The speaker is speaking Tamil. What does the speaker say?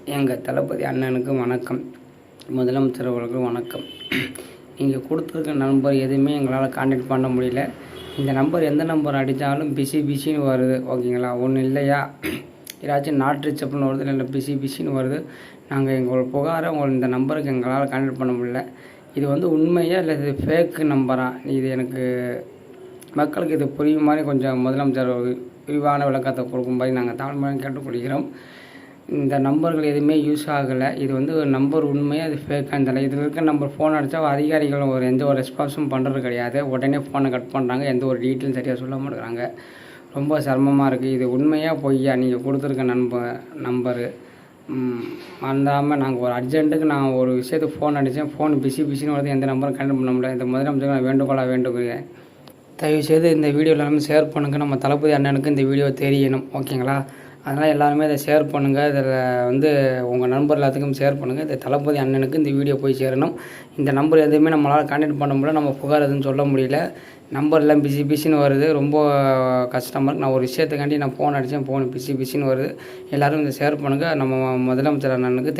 எங்கள் தளபதி அண்ணனுக்கு வணக்கம். முதலமைச்சர் அவர்களுக்கு வணக்கம். நீங்கள் கொடுத்துருக்க நம்பர் எதுவுமே எங்களால் கான்டாக்ட் பண்ண முடியல. இந்த நம்பர் எந்த நம்பர் அடித்தாலும் பிஸின்னு வருது. ஓகேங்களா? ஒன்றும் இல்லையா, ஏதாச்சும் நாட் ரீச் அப்படின்னு வருது, இல்லை பிஸின்னு வருது. நாங்கள் எங்களோட புகாரை இந்த நம்பருக்கு எங்களால் கான்டாக்ட் பண்ண முடியல. இது உண்மையா இல்லை இது ஃபேக்கு நம்பரா? இது எனக்கு மக்களுக்கு இது புரியும் மாதிரி கொஞ்சம் முதலமைச்சர் விரிவான விளக்கத்தை கொடுக்கும்படி நாங்கள் தாழ்மையாக கேட்டுக்கொள்கிறோம். இந்த நம்பர்கள் எதுவுமே யூஸ் ஆகலை. இது நம்பர் உண்மையாக அது ஃபேக்காக தெரியல. இதில் இருக்க நம்பர் ஃபோன் அடித்தா அதிகாரிகள் எந்த ஒரு ரெஸ்பான்ஸும் பண்ணுறது கிடையாது. உடனே ஃபோனை கட் பண்ணுறாங்க. எந்த ஒரு டீட்டெயிலும் சரியாக சொல்ல மாட்டேங்கிறாங்க. ரொம்ப சிரமமாக இருக்குது. இது உண்மையாக பொய்யா நீங்கள் கொடுத்துருக்க நம்பரு மறந்தாமல் நாங்கள் ஒரு அர்ஜென்ட்டுக்கு நான் ஒரு விஷயத்துக்கு ஃபோன் அடித்தேன். ஃபோன் பிஸின்னு வருது. எந்த நம்பரும் கனெக்ட் பண்ண முடியல. இந்த முதலமைச்சர் நான் வேண்டுகோள்கிறேன். தயவுசெய்து இந்த வீடியோ எல்லாருமே ஷேர் பண்ணுங்கள். நம்ம தளபதி அண்ணனுக்கு இந்த வீடியோ தெரியணும். ஓகேங்களா? அதனால் எல்லாருமே இதை ஷேர் பண்ணுங்கள். இதில் உங்கள் நண்பர் எல்லாத்துக்கும் ஷேர் பண்ணுங்கள். இந்த தளபதி அண்ணனுக்கு இந்த வீடியோ போய் சேரணும். இந்த நம்பர் எதுவுமே நம்மளால் கான்டாக்ட் பண்ண முடியல. நம்ம புகார் எதுவும் சொல்ல முடியல. நம்பர் எல்லாம் பிஸின்னு வருது. ரொம்ப கஷ்டமாக இருக்குது. நான் ஒரு விஷயத்துக்காண்டி நான் ஃபோன் அடித்தேன். ஃபோன் பிஸின்னு வருது. எல்லோரும் இதை ஷேர் பண்ணுங்கள். நம்ம முதலமைச்சர் அண்ணனுக்கு